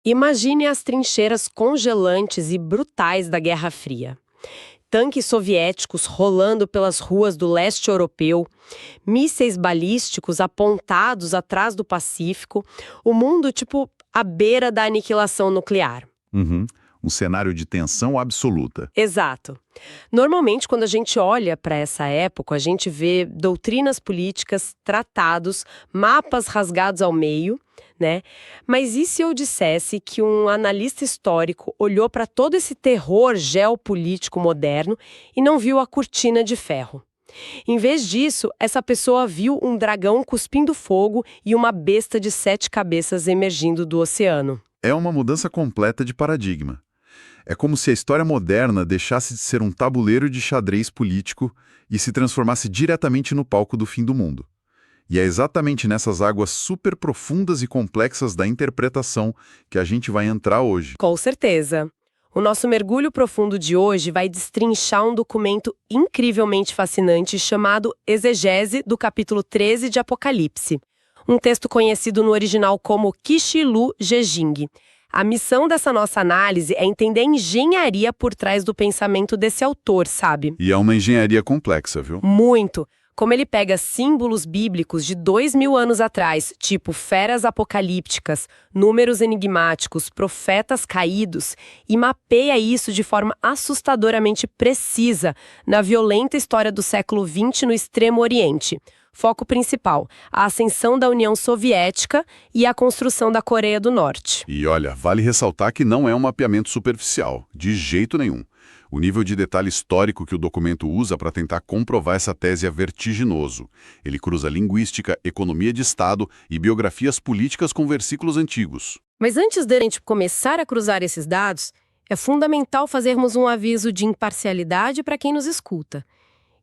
Imagine as trincheiras congelantes e brutais da Guerra Fria. Tanques soviéticos rolando pelas ruas do leste europeu, mísseis balísticos apontados atrás do Pacífico, o mundo tipo à beira da aniquilação nuclear. Uhum. Um cenário de tensão absoluta. Exato. Normalmente, quando a gente olha para essa época, a gente vê doutrinas políticas, tratados, mapas rasgados ao meio, né? Mas e se eu dissesse que um analista histórico olhou para todo esse terror geopolítico moderno e não viu a cortina de ferro? Em vez disso, essa pessoa viu um dragão cuspindo fogo e uma besta de 7 cabeças emergindo do oceano. É uma mudança completa de paradigma. É como se a história moderna deixasse de ser um tabuleiro de xadrez político e se transformasse diretamente no palco do fim do mundo. E é exatamente nessas águas super profundas e complexas da interpretação que a gente vai entrar hoje. Com certeza. O nosso mergulho profundo de hoje vai destrinchar um documento incrivelmente fascinante chamado Exegese do capítulo 13 de Apocalipse. Um texto conhecido no original como Qishi-lu Zhejing. A missão dessa nossa análise é entender a engenharia por trás do pensamento desse autor, sabe? E é uma engenharia complexa, viu? Muito. Como ele pega símbolos bíblicos de 2000 anos atrás, tipo feras apocalípticas, números enigmáticos, profetas caídos, e mapeia isso de forma assustadoramente precisa na violenta história do século XX no Extremo Oriente. Foco principal, a ascensão da União Soviética e a construção da Coreia do Norte. E olha, vale ressaltar que não é um mapeamento superficial, de jeito nenhum. O nível de detalhe histórico que o documento usa para tentar comprovar essa tese é vertiginoso. Ele cruza linguística, economia de Estado e biografias políticas com versículos antigos. Mas antes de a gente começar a cruzar esses dados, é fundamental fazermos um aviso de imparcialidade para quem nos escuta.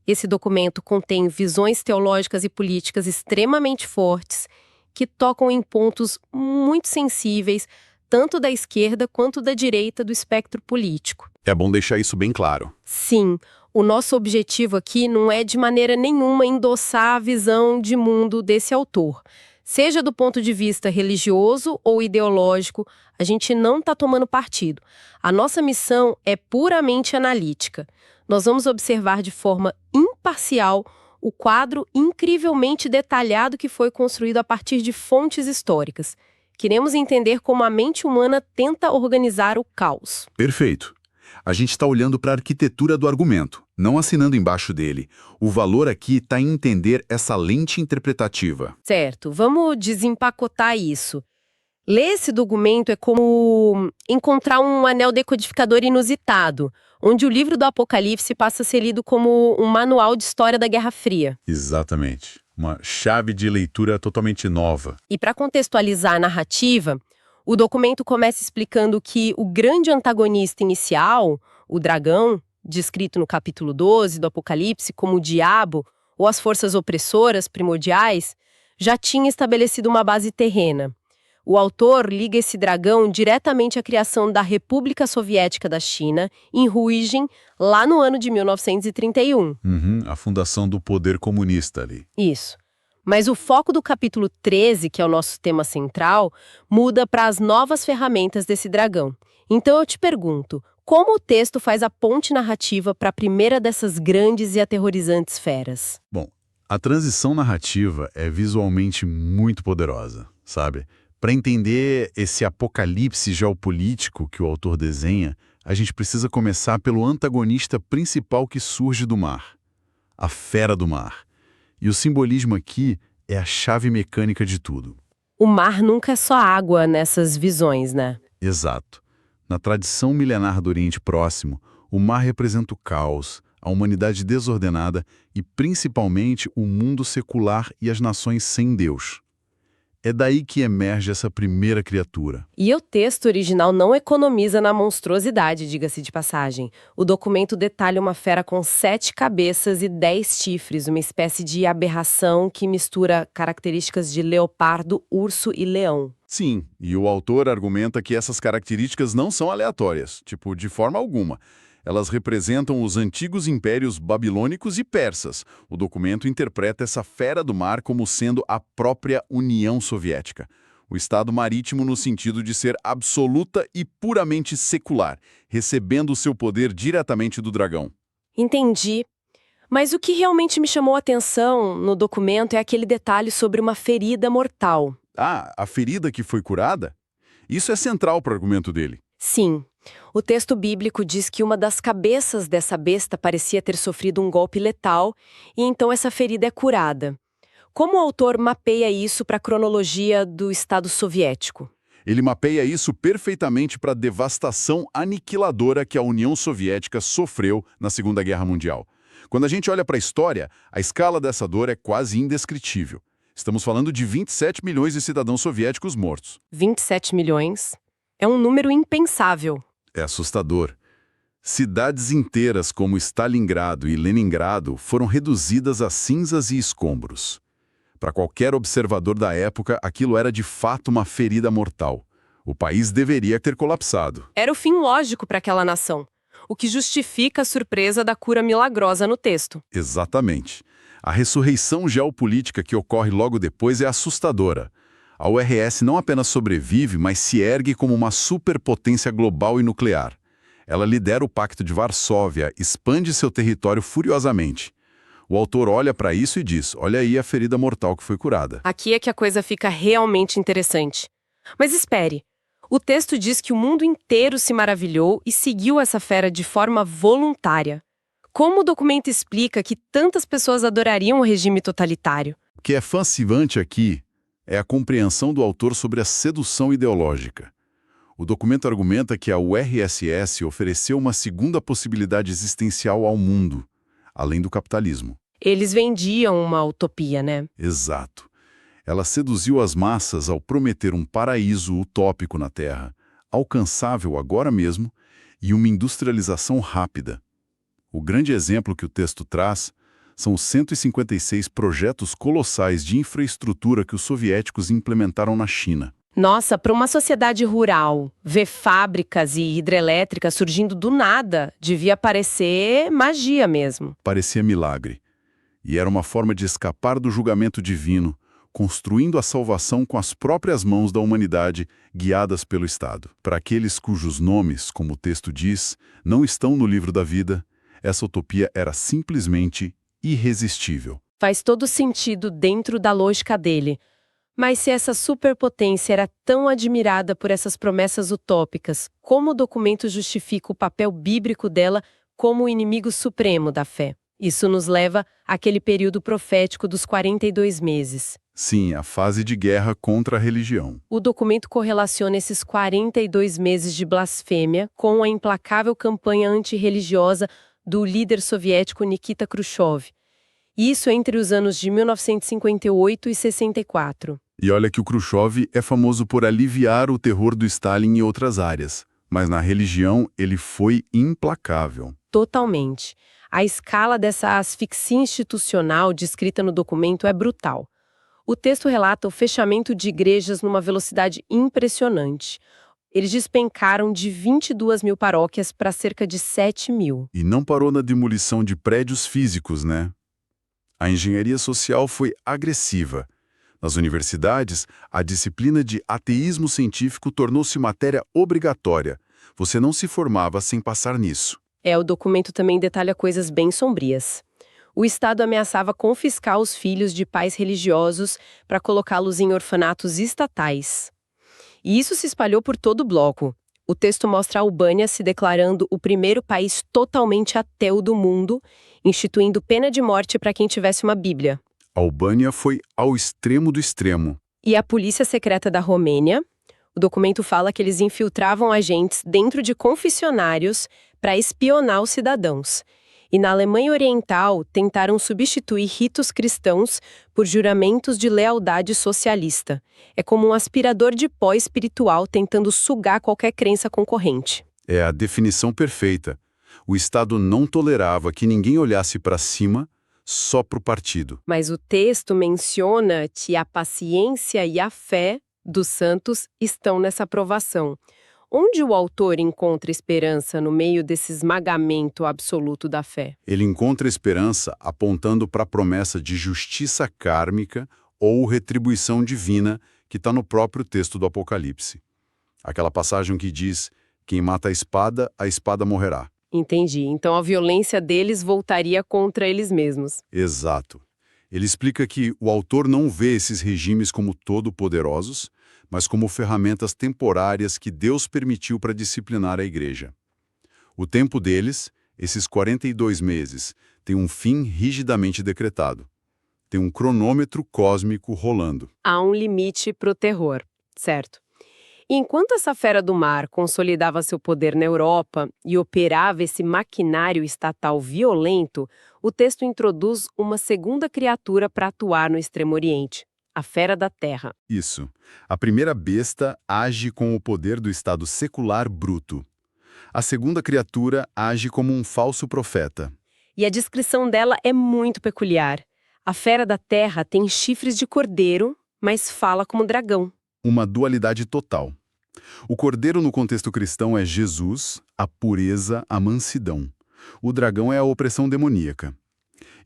Esse documento contém visões teológicas e políticas extremamente fortes que tocam em pontos muito sensíveis, tanto da esquerda quanto da direita do espectro político. É bom deixar isso bem claro. Sim, o nosso objetivo aqui não é de maneira nenhuma endossar a visão de mundo desse autor. Seja do ponto de vista religioso ou ideológico, a gente não está tomando partido. A nossa missão é puramente analítica. Nós vamos observar de forma imparcial o quadro incrivelmente detalhado que foi construído a partir de fontes históricas. Queremos entender como a mente humana tenta organizar o caos. Perfeito. A gente está olhando para a arquitetura do argumento, não assinando embaixo dele. O valor aqui está em entender essa lente interpretativa. Certo, vamos desempacotar isso. Ler esse documento é como encontrar um anel decodificador inusitado, onde o livro do Apocalipse passa a ser lido como um manual de história da Guerra Fria. Exatamente. Uma chave de leitura totalmente nova. E para contextualizar a narrativa, o documento começa explicando que o grande antagonista inicial, o dragão, descrito no capítulo 12 do Apocalipse como o diabo ou as forças opressoras primordiais, já tinha estabelecido uma base terrena. O autor liga esse dragão diretamente à criação da República Soviética da China, em Ruijin, lá no ano de 1931. A fundação do poder comunista ali. Isso. Mas o foco do capítulo 13, que é o nosso tema central, muda para as novas ferramentas desse dragão. Então eu te pergunto, como o texto faz a ponte narrativa para a primeira dessas grandes e aterrorizantes feras? Bom, a transição narrativa é visualmente muito poderosa, sabe? Para entender esse apocalipse geopolítico que o autor desenha, a gente precisa começar pelo antagonista principal que surge do mar, a fera do mar. E o simbolismo aqui é a chave mecânica de tudo. O mar nunca é só água nessas visões, né? Exato. Na tradição milenar do Oriente Próximo, o mar representa o caos, a humanidade desordenada e, principalmente, o mundo secular e as nações sem Deus. É daí que emerge essa primeira criatura. E o texto original não economiza na monstruosidade, diga-se de passagem. O documento detalha uma fera com 7 cabeças e 10 chifres, uma espécie de aberração que mistura características de leopardo, urso e leão. Sim, e o autor argumenta que essas características não são aleatórias, de forma alguma. Elas representam os antigos impérios babilônicos e persas. O documento interpreta essa fera do mar como sendo a própria União Soviética. O Estado marítimo no sentido de ser absoluta e puramente secular, recebendo o seu poder diretamente do dragão. Entendi. Mas o que realmente me chamou a atenção no documento é aquele detalhe sobre uma ferida mortal. Ah, a ferida que foi curada? Isso é central para o argumento dele. Sim, o texto bíblico diz que uma das cabeças dessa besta parecia ter sofrido um golpe letal e então essa ferida é curada. Como o autor mapeia isso para a cronologia do Estado soviético? Ele mapeia isso perfeitamente para a devastação aniquiladora que a União Soviética sofreu na Segunda Guerra Mundial. Quando a gente olha para a história, a escala dessa dor é quase indescritível. Estamos falando de 27 milhões de cidadãos soviéticos mortos. 27 milhões? É um número impensável. É assustador. Cidades inteiras como Stalingrado e Leningrado foram reduzidas a cinzas e escombros. Para qualquer observador da época, aquilo era de fato uma ferida mortal. O país deveria ter colapsado. Era o fim lógico para aquela nação, o que justifica a surpresa da cura milagrosa no texto. Exatamente. A ressurreição geopolítica que ocorre logo depois é assustadora. A URSS não apenas sobrevive, mas se ergue como uma superpotência global e nuclear. Ela lidera o Pacto de Varsóvia, expande seu território furiosamente. O autor olha para isso e diz, olha aí a ferida mortal que foi curada. Aqui é que a coisa fica realmente interessante. Mas espere, o texto diz que o mundo inteiro se maravilhou e seguiu essa fera de forma voluntária. Como o documento explica que tantas pessoas adorariam o regime totalitário? O que é fascinante aqui é a compreensão do autor sobre a sedução ideológica. O documento argumenta que a URSS ofereceu uma segunda possibilidade existencial ao mundo, além do capitalismo. Eles vendiam uma utopia, né? Exato. Ela seduziu as massas ao prometer um paraíso utópico na Terra, alcançável agora mesmo, e uma industrialização rápida. O grande exemplo que o texto traz são os 156 projetos colossais de infraestrutura que os soviéticos implementaram na China. Nossa, para uma sociedade rural, ver fábricas e hidrelétricas surgindo do nada devia parecer magia mesmo. Parecia milagre. E era uma forma de escapar do julgamento divino, construindo a salvação com as próprias mãos da humanidade, guiadas pelo Estado. Para aqueles cujos nomes, como o texto diz, não estão no livro da vida, essa utopia era simplesmente irresistível. Faz todo sentido dentro da lógica dele. Mas se essa superpotência era tão admirada por essas promessas utópicas, como o documento justifica o papel bíblico dela como o inimigo supremo da fé? Isso nos leva àquele período profético dos 42 meses. Sim, a fase de guerra contra a religião. O documento correlaciona esses 42 meses de blasfêmia com a implacável campanha antirreligiosa do líder soviético Nikita Khrushchev. Isso entre os anos de 1958 e 64. E olha que o Khrushchev é famoso por aliviar o terror do Stalin em outras áreas, mas na religião ele foi implacável. Totalmente. A escala dessa asfixia institucional descrita no documento é brutal. O texto relata o fechamento de igrejas numa velocidade impressionante. Eles despencaram de 22 mil paróquias para cerca de 7 mil. E não parou na demolição de prédios físicos, né? A engenharia social foi agressiva. Nas universidades, a disciplina de ateísmo científico tornou-se matéria obrigatória. Você não se formava sem passar nisso. O documento também detalha coisas bem sombrias. O Estado ameaçava confiscar os filhos de pais religiosos para colocá-los em orfanatos estatais. E isso se espalhou por todo o bloco. O texto mostra a Albânia se declarando o primeiro país totalmente ateu do mundo, instituindo pena de morte para quem tivesse uma Bíblia. A Albânia foi ao extremo do extremo. E a polícia secreta da Romênia, o documento fala que eles infiltravam agentes dentro de confessionários para espionar os cidadãos. E na Alemanha Oriental, tentaram substituir ritos cristãos por juramentos de lealdade socialista. É como um aspirador de pó espiritual tentando sugar qualquer crença concorrente. É a definição perfeita. O Estado não tolerava que ninguém olhasse para cima só para o partido. Mas o texto menciona que a paciência e a fé dos santos estão nessa aprovação. Onde o autor encontra esperança no meio desse esmagamento absoluto da fé? Ele encontra esperança apontando para a promessa de justiça kármica ou retribuição divina que está no próprio texto do Apocalipse. Aquela passagem que diz: quem mata a espada morrerá. Entendi. Então a violência deles voltaria contra eles mesmos. Exato. Ele explica que o autor não vê esses regimes como todo-poderosos, mas como ferramentas temporárias que Deus permitiu para disciplinar a igreja. O tempo deles, esses 42 meses, tem um fim rigidamente decretado. Tem um cronômetro cósmico rolando. Há um limite para o terror, certo? E enquanto essa fera do mar consolidava seu poder na Europa e operava esse maquinário estatal violento, o texto introduz uma segunda criatura para atuar no Extremo Oriente, a fera da terra. Isso. A primeira besta age com o poder do estado secular bruto. A segunda criatura age como um falso profeta. E a descrição dela é muito peculiar. A fera da terra tem chifres de cordeiro, mas fala como dragão. Uma dualidade total. O cordeiro no contexto cristão é Jesus, a pureza, a mansidão. O dragão é a opressão demoníaca.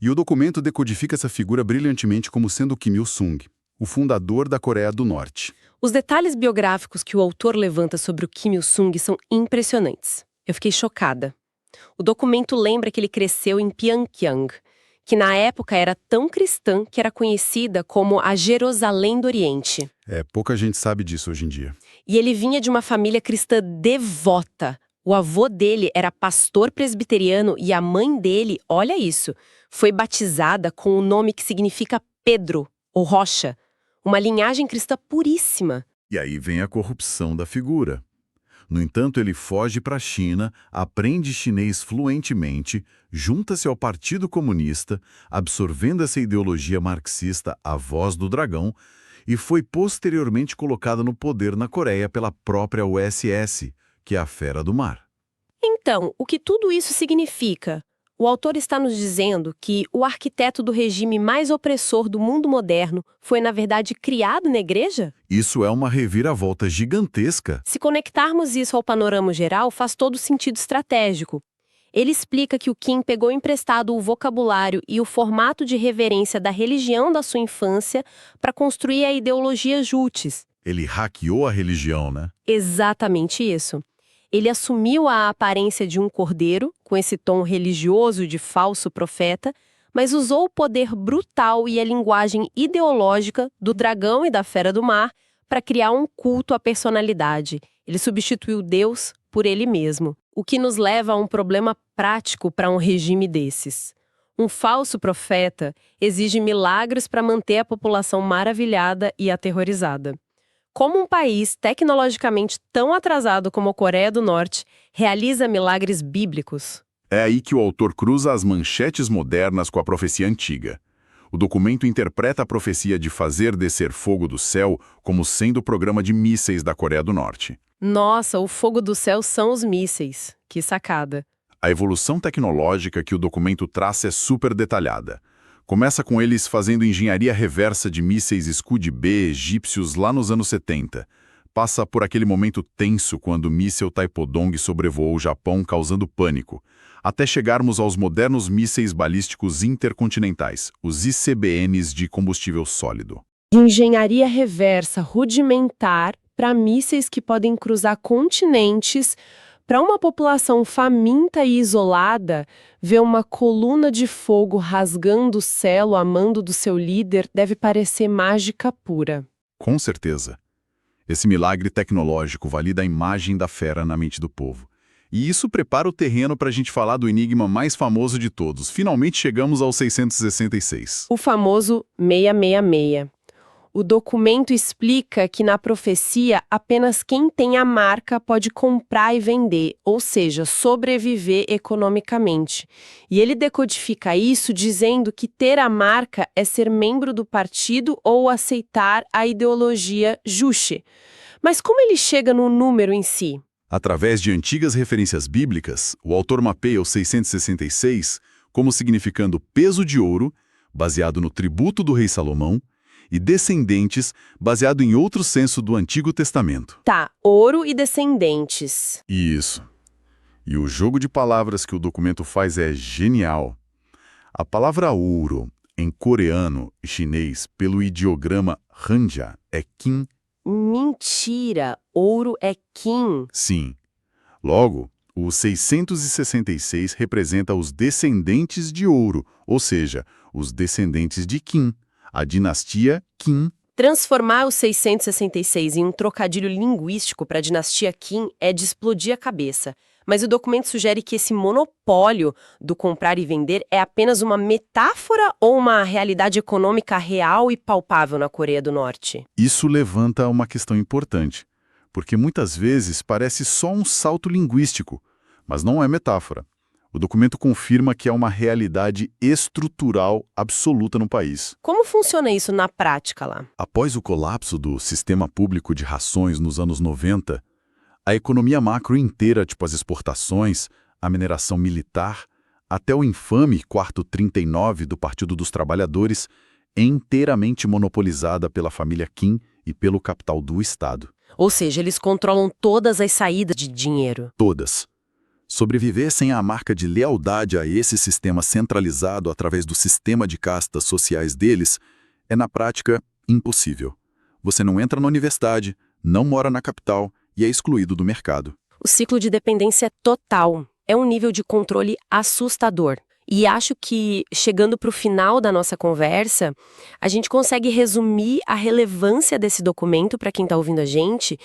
E o documento decodifica essa figura brilhantemente como sendo Kim Il-sung, o fundador da Coreia do Norte. Os detalhes biográficos que o autor levanta sobre o Kim Il-sung são impressionantes. Eu fiquei chocada. O documento lembra que ele cresceu em Pyongyang, que na época era tão cristã que era conhecida como a Jerusalém do Oriente. Pouca gente sabe disso hoje em dia. E ele vinha de uma família cristã devota. O avô dele era pastor presbiteriano e a mãe dele, olha isso, foi batizada com o nome que significa Pedro, ou Rocha, uma linhagem cristã puríssima. E aí vem a corrupção da figura. No entanto, ele foge para a China, aprende chinês fluentemente, junta-se ao Partido Comunista, absorvendo essa ideologia marxista, a voz do dragão, e foi posteriormente colocado no poder na Coreia pela própria USS, que é a Fera do Mar. Então, o que tudo isso significa? O autor está nos dizendo que o arquiteto do regime mais opressor do mundo moderno foi, na verdade, criado na igreja? Isso é uma reviravolta gigantesca. Se conectarmos isso ao panorama geral, faz todo sentido estratégico. Ele explica que o Kim pegou emprestado o vocabulário e o formato de reverência da religião da sua infância para construir a ideologia Juches. Ele hackeou a religião, né? Exatamente isso. Ele assumiu a aparência de um cordeiro, com esse tom religioso de falso profeta, mas usou o poder brutal e a linguagem ideológica do dragão e da fera do mar para criar um culto à personalidade. Ele substituiu Deus por ele mesmo, o que nos leva a um problema prático para um regime desses. Um falso profeta exige milagres para manter a população maravilhada e aterrorizada. Como um país tecnologicamente tão atrasado como a Coreia do Norte realiza milagres bíblicos? É aí que o autor cruza as manchetes modernas com a profecia antiga. O documento interpreta a profecia de fazer descer fogo do céu como sendo o programa de mísseis da Coreia do Norte. Nossa, o fogo do céu são os mísseis. Que sacada. A evolução tecnológica que o documento traça é super detalhada. Começa com eles fazendo engenharia reversa de mísseis Scud-B egípcios lá nos anos 70. Passa por aquele momento tenso quando o míssil Taepodong sobrevoou o Japão causando pânico, até chegarmos aos modernos mísseis balísticos intercontinentais, os ICBMs de combustível sólido. De engenharia reversa rudimentar para mísseis que podem cruzar continentes. Para uma população faminta e isolada, ver uma coluna de fogo rasgando o céu a mando do seu líder deve parecer mágica pura. Com certeza. Esse milagre tecnológico valida a imagem da fera na mente do povo. E isso prepara o terreno para a gente falar do enigma mais famoso de todos. Finalmente chegamos ao 666. O famoso 666. O documento explica que na profecia apenas quem tem a marca pode comprar e vender, ou seja, sobreviver economicamente. E ele decodifica isso dizendo que ter a marca é ser membro do partido ou aceitar a ideologia Juche. Mas como ele chega no número em si? Através de antigas referências bíblicas, o autor mapeia o 666 como significando peso de ouro, baseado no tributo do rei Salomão, e descendentes, baseado em outro censo do Antigo Testamento. Tá, ouro e descendentes. Isso. E o jogo de palavras que o documento faz é genial. A palavra ouro, em coreano e chinês, pelo ideograma hanja, é Kim Mentira! Ouro é Kim. Sim. Logo, o 666 representa os descendentes de Ouro, ou seja, os descendentes de Kim, a dinastia Kim. Transformar o 666 em um trocadilho linguístico para a dinastia Kim é de explodir a cabeça. Mas o documento sugere que esse monopólio do comprar e vender é apenas uma metáfora ou uma realidade econômica real e palpável na Coreia do Norte? Isso levanta uma questão importante, porque muitas vezes parece só um salto linguístico, mas não é metáfora. O documento confirma que é uma realidade estrutural absoluta no país. Como funciona isso na prática lá? Após o colapso do sistema público de rações nos anos 90, a economia macro inteira, tipo as exportações, a mineração militar, até o infame Quarto 39 do Partido dos Trabalhadores, é inteiramente monopolizada pela família Kim e pelo capital do Estado. Ou seja, eles controlam todas as saídas de dinheiro. Todas. Sobreviver sem a marca de lealdade a esse sistema centralizado através do sistema de castas sociais deles é, na prática, impossível. Você não entra na universidade, não mora na capital e é excluído do mercado. O ciclo de dependência é total. É um nível de controle assustador. E acho que, chegando para o final da nossa conversa, a gente consegue resumir a relevância desse documento para quem está ouvindo a gente.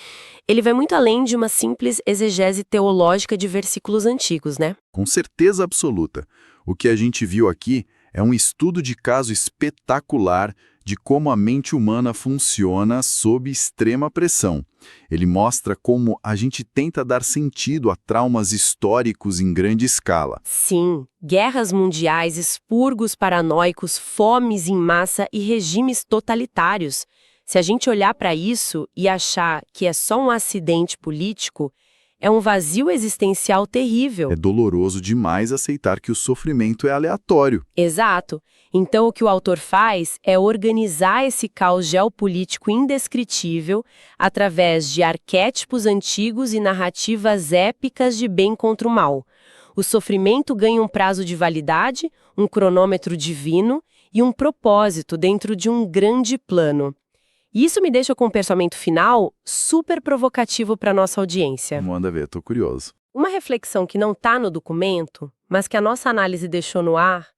Ele vai muito além de uma simples exegese teológica de versículos antigos, né? Com certeza absoluta. O que a gente viu aqui é um estudo de caso espetacular de como a mente humana funciona sob extrema pressão. Ele mostra como a gente tenta dar sentido a traumas históricos em grande escala. Sim, guerras mundiais, expurgos paranoicos, fomes em massa e regimes totalitários. Se a gente olhar para isso e achar que é só um acidente político, é um vazio existencial terrível. É doloroso demais aceitar que o sofrimento é aleatório. Exato. Então, o que o autor faz é organizar esse caos geopolítico indescritível através de arquétipos antigos e narrativas épicas de bem contra o mal. O sofrimento ganha um prazo de validade, um cronômetro divino e um propósito dentro de um grande plano. E isso me deixa com um pensamento final super provocativo para a nossa audiência. Manda ver, tô curioso. Uma reflexão que não está no documento, mas que a nossa análise deixou no ar,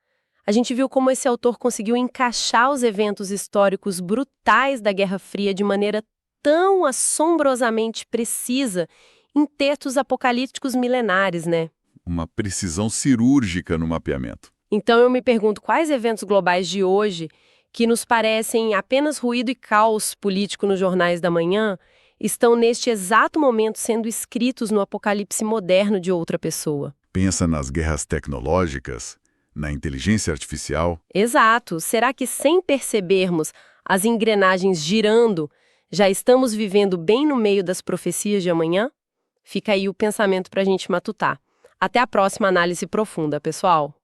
a gente viu como esse autor conseguiu encaixar os eventos históricos brutais da Guerra Fria de maneira tão assombrosamente precisa em textos apocalípticos milenares, né? Uma precisão cirúrgica no mapeamento. Então eu me pergunto quais eventos globais de hoje, que nos parecem apenas ruído e caos político nos jornais da manhã, estão neste exato momento sendo escritos no apocalipse moderno de outra pessoa. Pensa nas guerras tecnológicas, na inteligência artificial. Exato. Será que sem percebermos as engrenagens girando, já estamos vivendo bem no meio das profecias de amanhã? Fica aí o pensamento para a gente matutar. Até a próxima análise profunda, pessoal!